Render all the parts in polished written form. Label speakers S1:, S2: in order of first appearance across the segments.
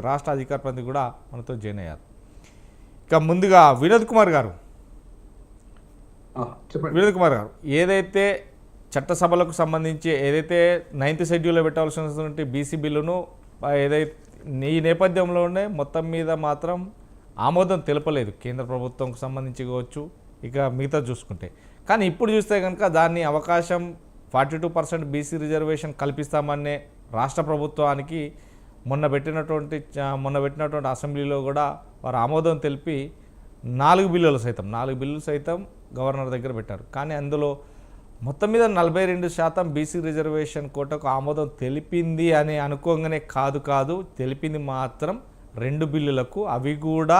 S1: రాష్ట్ర అధికార ప్రతినిధి కూడా మనతో జాయిన్ అయ్యారు. ఇక ముందుగా వినోద్ కుమార్ గారు ఏదైతే చట్టసభలకు సంబంధించి ఏదైతే 9th షెడ్యూల్లో పెట్టాల్సినటువంటి బీసీ బిల్లును ఏదైతే ఈ నేపథ్యంలోనే మొత్తం మీద మాత్రం ఆమోదం తెలపలేదు కేంద్ర ప్రభుత్వంకు సంబంధించి కావచ్చు, ఇక మిగతా చూసుకుంటే. కానీ ఇప్పుడు చూస్తే కనుక దాన్ని అవకాశం 42% బీసీ రిజర్వేషన్ కల్పిస్తామనే రాష్ట్ర ప్రభుత్వానికి మొన్న పెట్టినటువంటి అసెంబ్లీలో కూడా వారు ఆమోదం తెలిపి 4 బిల్లులు సైతం గవర్నర్ దగ్గర పెట్టారు. కానీ అందులో మొత్తం మీద 42% బీసీ రిజర్వేషన్ కోటకు ఆమోదం తెలిపింది అని అనుకోగానే కాదు తెలిపింది మాత్రం 2 బిల్లులకు. అవి కూడా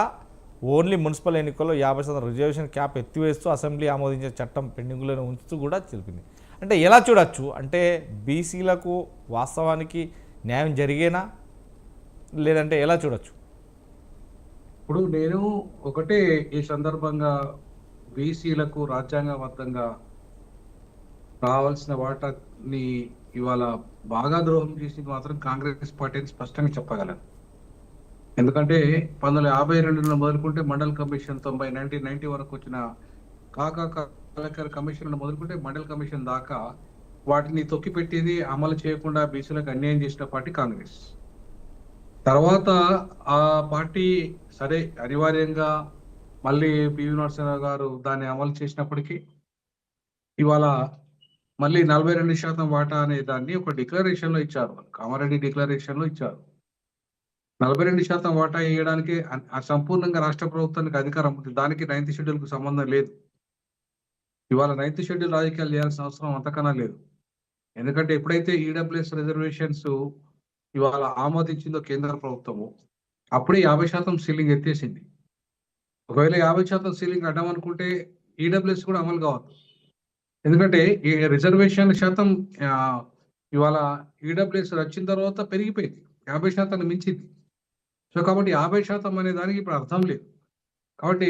S1: ఓన్లీ మున్సిపల్ ఎన్నికల్లో 50% రిజర్వేషన్ క్యాప్ ఎత్తివేస్తూ అసెంబ్లీ ఆమోదించే చట్టం పెండింగ్లోనే ఉంచుతూ కూడా తెలిపింది. అంటే ఎలా చూడొచ్చు, అంటే బీసీలకు వాస్తవానికి న్యాయం జరిగేనా లేదంటే ఎలా చూడొచ్చు?
S2: ఇప్పుడు నేను ఒకటే ఈ సందర్భంగా బీసీలకు రాజ్యాంగబద్ధంగా రావాల్సిన వాటాని ఇవాళ బాగా ద్రోహం చేసింది మాత్రం కాంగ్రెస్ పార్టీని స్పష్టంగా చెప్పగలను. ఎందుకంటే 1952లో మొదలుకుంటే మండల్ కమిషన్ 1990 వరకు వచ్చిన కలెక్టర్ కమిషన్ మొదలుకుంటే మండల్ కమిషన్ దాకా వాటిని తొక్కిపెట్టేది, అమలు చేయకుండా బీసీలకు అన్యాయం చేసిన పార్టీ కాంగ్రెస్. తర్వాత ఆ పార్టీ సరే అనివార్యంగా మళ్ళీ పివి నరసింహారావు గారు దాన్ని అమలు చేసినప్పటికీ ఇవాళ మళ్ళీ 42% వాటా అనే దాన్ని ఒక డిక్లరేషన్ లో ఇచ్చారు, కామారెడ్డి డిక్లరేషన్ లో ఇచ్చారు. 42% వాటా వేయడానికి సంపూర్ణంగా రాష్ట్ర ప్రభుత్వానికి అధికారం ఉంది. దానికి 9th షెడ్యూల్ కు సంబంధం లేదు. ఇవాళ 9th షెడ్యూల్ రాజకీయాలు చేయాల్సిన అవసరం అంతకన్నా లేదు. ఎందుకంటే ఎప్పుడైతే ఈడబ్ల్యూఎస్ రిజర్వేషన్స్ ఇవాళ ఆమోదించిందో కేంద్ర ప్రభుత్వము, అప్పుడే 50% సీలింగ్ ఎత్తేసింది. ఒకవేళ 50% సీలింగ్ అడ్డం అనుకుంటే ఈడబ్ల్యూఎస్ కూడా అమలు కావద్దు. ఎందుకంటే ఈ రిజర్వేషన్ శాతం ఇవాళ ఈడబ్ల్యూఎస్ వచ్చిన తర్వాత పెరిగిపోయింది, 50% మించింది. సో కాబట్టి 50% అనే దానికి ఇప్పుడు అర్థం లేదు. కాబట్టి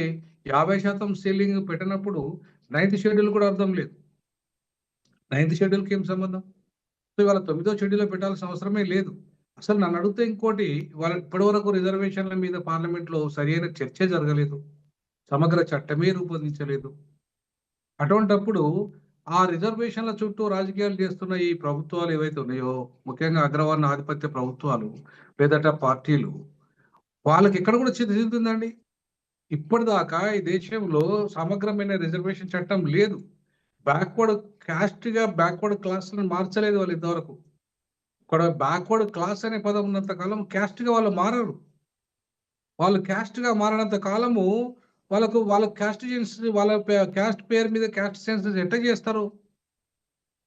S2: 50% సీలింగ్ పెట్టినప్పుడు 9th షెడ్యూల్ కూడా అర్థం లేదు. 9th షెడ్యూల్కి ఏం సంబంధం? సో ఇవాళ 9వ షెడ్యూల్లో పెట్టాల్సిన అవసరమే లేదు. అసలు నన్ను అడిగితే ఇంకోటి, వాళ్ళ ఇప్పటి వరకు రిజర్వేషన్ల మీద పార్లమెంట్లో సరైన చర్చ జరగలేదు, సమగ్ర చట్టమే రూపొందించలేదు. అటువంటప్పుడు ఆ రిజర్వేషన్ల చుట్టూ రాజకీయాలు చేస్తున్న ఈ ప్రభుత్వాలు ఏవైతే ఉన్నాయో, ముఖ్యంగా అగ్రవర్ణ ఆధిపత్య ప్రభుత్వాలు లేదట పార్టీలు, వాళ్ళకి ఎక్కడ కూడా చిరుతుందండి. ఇప్పటిదాకా ఈ దేశంలో సమగ్రమైన రిజర్వేషన్ చట్టం లేదు. బ్యాక్వర్డ్ క్లాస్లను మార్చలేదు వాళ్ళు ఇంతవరకు. ఇక్కడ బ్యాక్వర్డ్ క్లాస్ అనే పదం ఉన్నంత కాలం క్యాస్ట్గా వాళ్ళు మారరు. వాళ్ళు క్యాస్ట్గా మారినంత కాలము వాళ్ళ క్యాస్ట్ పేరు మీద క్యాస్ట్ సెన్సస్ ఎట్లా చేస్తారు?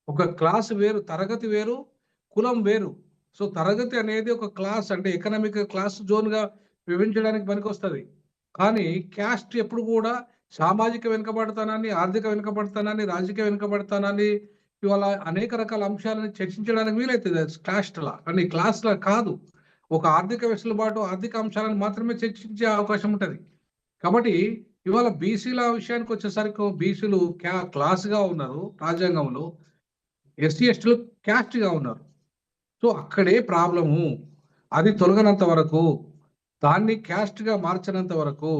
S2: ఒక క్లాస్ వేరు, తరగతి వేరు, కులం వేరు. సో తరగతి అనేది ఒక క్లాస్, అంటే ఎకనామిక్ క్లాస్ జోన్గా విభజించడానికి పనికొస్తుంది. కానీ క్యాస్ట్ ఎప్పుడు కూడా సామాజిక వెనుకబడతానాన్ని, ఆర్థిక వెనుకబడతానాన్ని, రాజకీయ వెనుకబడతానాన్ని, ఇవాళ అనేక రకాల అంశాలను చర్చించడానికి వీలవుతుంది క్యాస్ట్లా, కానీ క్లాస్లా కాదు. ఒక ఆర్థిక వెసులుబాటు, ఆర్థిక అంశాలను మాత్రమే చర్చించే అవకాశం ఉంటుంది. కాబట్టి ఇవాళ బీసీల విషయానికి వచ్చేసరికి బీసీలు క్లాస్గా ఉన్నారు రాజ్యాంగంలో, ఎస్సీ ఎస్టీలు క్యాస్ట్గా ఉన్నారు. సో అక్కడే ప్రాబ్లము. అది తొలగనంత వరకు, దాన్ని క్యాస్ట్గా మార్చినంత వరకు,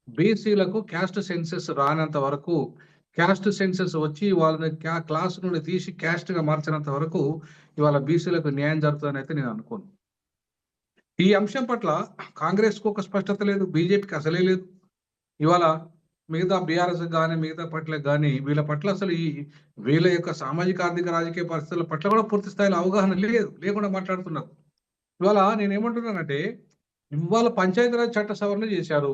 S2: బీసీలకు క్యాస్ట్ సెన్సెస్ రానంత వరకు, క్యాస్ట్ సెన్సెస్ వచ్చి వాళ్ళని క్లాస్ నుండి తీసి క్యాస్ట్గా మార్చినంత వరకు ఇవాళ బీసీలకు న్యాయం జరుగుతుందని అయితే నేను అనుకోను. ఈ అంశం పట్ల కాంగ్రెస్కు ఒక స్పష్టత లేదు, బీజేపీకి అసలే లేదు. ఇవాళ మిగతా బీఆర్ఎస్ కానీ మిగతా పట్లకు కానీ వీళ్ళ పట్ల అసలు వీళ్ళ యొక్క సామాజిక ఆర్థిక రాజకీయ పరిస్థితుల పట్ల కూడా పూర్తి స్థాయిలో అవగాహన లేకుండా మాట్లాడుతున్నారు. ఇవాళ నేనేమంటున్నానంటే, ఇవాళ పంచాయతీరాజ్ చట్ట సవరణ చేశారు,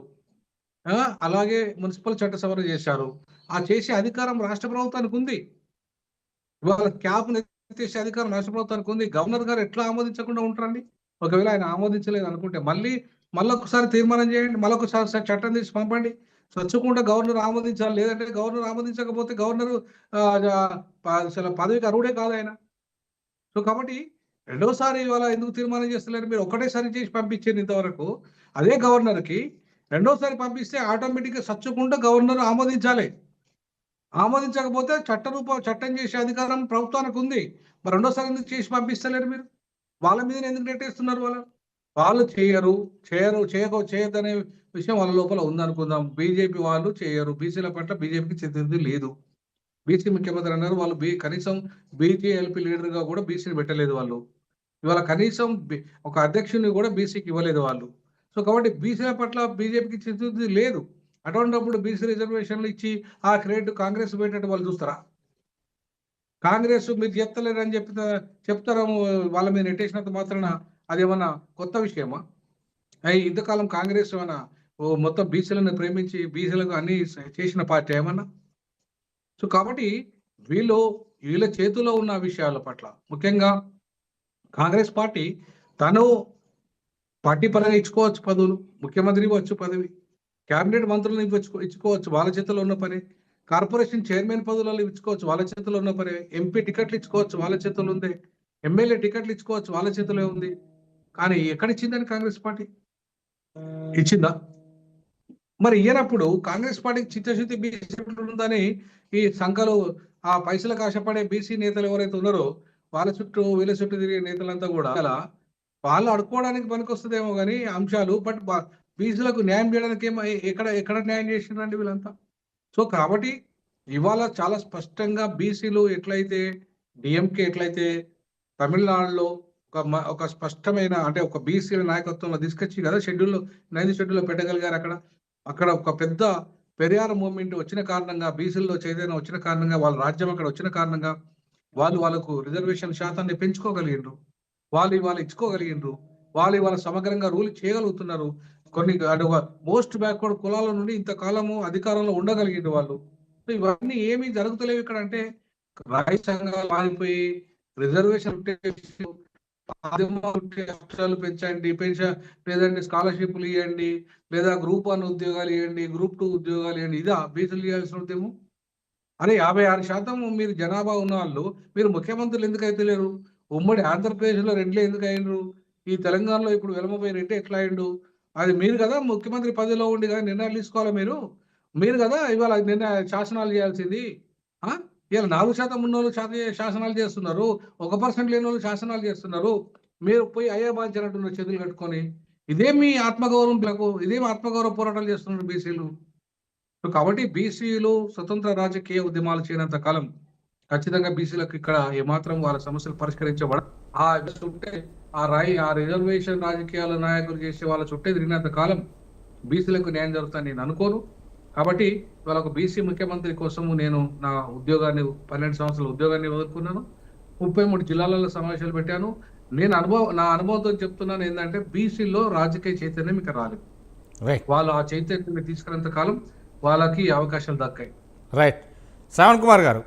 S2: అలాగే మున్సిపల్ చట్ట సవరణ చేశారు. ఆ చేసే అధికారం రాష్ట్ర ప్రభుత్వానికి ఉంది. ఇవాళ క్యాబ్ చేసే అధికారం రాష్ట్ర ప్రభుత్వానికి ఉంది. గవర్నర్ గారు ఎట్లా ఆమోదించకుండా ఉంటారండి? ఒకవేళ ఆయన ఆమోదించలేదు అనుకుంటే మళ్ళొకసారి తీర్మానం చేయండి, మళ్ళొకసారి చట్టం తీసి పంపండి. స్వచ్ఛకుండా గవర్నర్ ఆమోదించాలి. లేదంటే గవర్నర్ ఆమోదించకపోతే గవర్నర్ అసలు పదవికి అర్హుడే కాదు ఆయన. సో కాబట్టి రెండోసారి ఇవాళ ఎందుకు తీర్మానం చేస్తలేరు? మీరు ఒకటేసారి చేసి పంపించారు ఇంతవరకు. అదే గవర్నర్కి రెండోసారి పంపిస్తే ఆటోమేటిక్గా స్వచ్ఛకుండా గవర్నర్ ఆమోదించాలి. ఆమోదించకపోతే చట్టం చేసే అధికారం ప్రభుత్వానికి ఉంది. మరి రెండోసారి ఎందుకు చేసి పంపిస్తలేరు? మీరు వాళ్ళ మీద ఎందుకు నెట్టేస్తున్నారు? వాళ్ళు చేయొద్దనే విషయం వాళ్ళ లోపల ఉందనుకుందాం. బీజేపీ వాళ్ళు చేయరు. బీసీల పట్ల బీజేపీకి చిత్తశుద్ధి లేదు. బీసీ ముఖ్యమంత్రి అన్నారు. వాళ్ళు కనీసం బీజేఎల్పీ లీడర్‌గా కూడా బీసీని పెట్టలేదు వాళ్ళు. ఇవాళ కనీసం ఒక అధ్యక్షుడిని కూడా బీసీకి ఇవ్వలేదు వాళ్ళు. సో, కాబట్టి బీసీల పట్ల బీజేపీకి చిత్తశుద్ధి లేదు. అటువంటప్పుడు బీసీ రిజర్వేషన్‌లు ఇచ్చి ఆ క్రెడిట్ కాంగ్రెస్ పోయేటట్టు వాళ్ళు చూస్తారా? కాంగ్రెస్ మీరు చేత్తలేరని చెప్తారేమో వాళ్ళ మీద నెట్టేసినంత మాత్రాన అదేమన్నా కొత్త విషయమా? ఇంతకాలం కాంగ్రెస్ ఏమన్నా మొత్తం బీసీలను ప్రేమించి బీసీలకు అన్ని చేసిన పార్టీ ఏమన్నా? సో, కాబట్టి వీళ్ళ చేతుల్లో ఉన్న విషయాల పట్ల ముఖ్యంగా కాంగ్రెస్ పార్టీ తను పార్టీ పరంగా ఇచ్చుకోవచ్చు పదవులు. ముఖ్యమంత్రి ఇవ్వచ్చు పదవి. క్యాబినెట్ మంత్రులను ఇచ్చుకోవచ్చు. వాళ్ళ చేతుల్లో ఉన్న పనే. కార్పొరేషన్ చైర్మన్ పదవులలో ఇచ్చుకోవచ్చు. వాళ్ళ చేతుల్లో ఉన్న పనే. ఎంపీ టికెట్లు ఇచ్చుకోవచ్చు. వాళ్ళ చేతుల్లో ఉంది. ఎమ్మెల్యే టికెట్లు ఇచ్చుకోవచ్చు. వాళ్ళ చేతిలో ఉంది. కానీ ఎక్కడిచ్చిందని కాంగ్రెస్ పార్టీ? ఇచ్చిందా? మరి ఇయ్యనప్పుడు కాంగ్రెస్ పార్టీకి చిత్తశుద్ధి బీసీ ఉందని ఈ సంఘాలు ఆ పైసలకు ఆశపడే బీసీ నేతలు ఎవరైతే ఉన్నారో వాళ్ళ చుట్టూ వీళ్ళ చుట్టూ తిరిగే నేతలంతా కూడా వాళ్ళు అడుక్కోవడానికి పనికొస్తుందేమో కానీ అంశాలు బట్ బీసీలకు న్యాయం చేయడానికి ఎక్కడ న్యాయం చేసిండ్రండి వీళ్ళంతా? సో, కాబట్టి ఇవాళ చాలా స్పష్టంగా బీసీలు ఎట్లయితే డిఎంకే ఎట్లయితే తమిళనాడులో ఒక స్పష్టమైన అంటే ఒక బీసీల నాయకత్వంలో తీసుకొచ్చి కదా నైన్త్ షెడ్యూల్లో పెట్టగలిగారు అక్కడ. అక్కడ ఒక పెద్ద పెరియార్ మూవ్‌మెంట్ వచ్చిన కారణంగా బీసీల్లో చైతన్యం వచ్చిన కారణంగా వాళ్ళ రాజ్యం అక్కడ వచ్చిన కారణంగా వాళ్ళకు రిజర్వేషన్ శాతాన్ని పెంచుకోగలిగిండ్రు. వాళ్ళు ఇవాళ ఇచ్చుకోగలిగిండ్రు. వాళ్ళు ఇవాళ సమగ్రంగా రూల్ చేయగలుగుతున్నారు. కొన్ని అంటే మోస్ట్ బ్యాక్వర్డ్ కులాల నుండి ఇంతకాలము అధికారంలో ఉండగలిగిండ్రు వాళ్ళు. సో, ఇవన్నీ ఏమీ జరుగుతలేవు ఇక్కడ. అంటే రైతు సంఘాలు మారిపోయి రిజర్వేషన్ అక్షరాలు పెంచండి, లేదంటే స్కాలర్‌షిప్‌లు ఇయ్యండి, లేదా గ్రూప్ 1 ఉద్యోగాలు ఇయ్యండి, గ్రూప్ 2 ఉద్యోగాలు ఇయ్యండి. ఇదా బీసీలు చేయాల్సిన ఉద్యమం? అరే 56% మీరు జనాభా ఉన్నవాళ్ళు మీరు ముఖ్యమంత్రులు ఎందుకు అయితలేరు? ఉమ్మడి ఆంధ్రప్రదేశ్‌లో రెడ్లే ఎందుకు అయ్యిండ్రు? ఈ తెలంగాణలో ఇప్పుడు వెలమపోయి రెడ్డి ఎట్లా అయ్యిండు? అది మీరు కదా ముఖ్యమంత్రి పదవిలో ఉండి కదా నిర్ణయాలు తీసుకోవాలా మీరు. మీరు కదా ఇవాళ శాసనాలు చేయాల్సింది. ఆ! ఇవాళ 4% ఉన్నోళ్ళు శాసనాలు చేస్తున్నారు. 1% లేనోళ్ళు శాసనాలు చేస్తున్నారు. మీరు పోయి అయ్యే బాధ్యతనంటున్నారు చేతులు కట్టుకొని. ఇదేమి ఆత్మగౌరవ పోరాటాలు చేస్తున్నారు బీసీలు. కాబట్టి బీసీలు స్వతంత్ర రాజకీయ ఉద్యమాలు చేయనంత కాలం ఖచ్చితంగా బీసీలకు ఇక్కడ ఏమాత్రం వాళ్ళ సమస్యలు పరిష్కరించబడ ఆ రిజర్వేషన్ రాజకీయాల నాయకులు చేసే వాళ్ళ చుట్టే తిరిగినంత కాలం బీసీలకు న్యాయం జరుగుతుందని నేను అనుకోను. కాబట్టి ఇవాళ ఒక బీసీ ముఖ్యమంత్రి కోసము నేను నా ఉద్యోగాన్ని 12 సంవత్సరాల ఉద్యోగాన్ని వదులుకున్నాను. 33 జిల్లాలలో సమావేశాలు పెట్టాను. నా అనుభవంతో చెప్తున్నాను ఏంటంటే బీసీలో రాజకీయ చైతన్యం ఇక్కడ రాలేదు. వాళ్ళు ఆ చైతన్యాన్ని తీసుకున్నంత కాలం వాళ్ళకి అవకాశాలు దక్కాయి.
S1: రైట్. శ్రావణ్ కుమార్ గారు,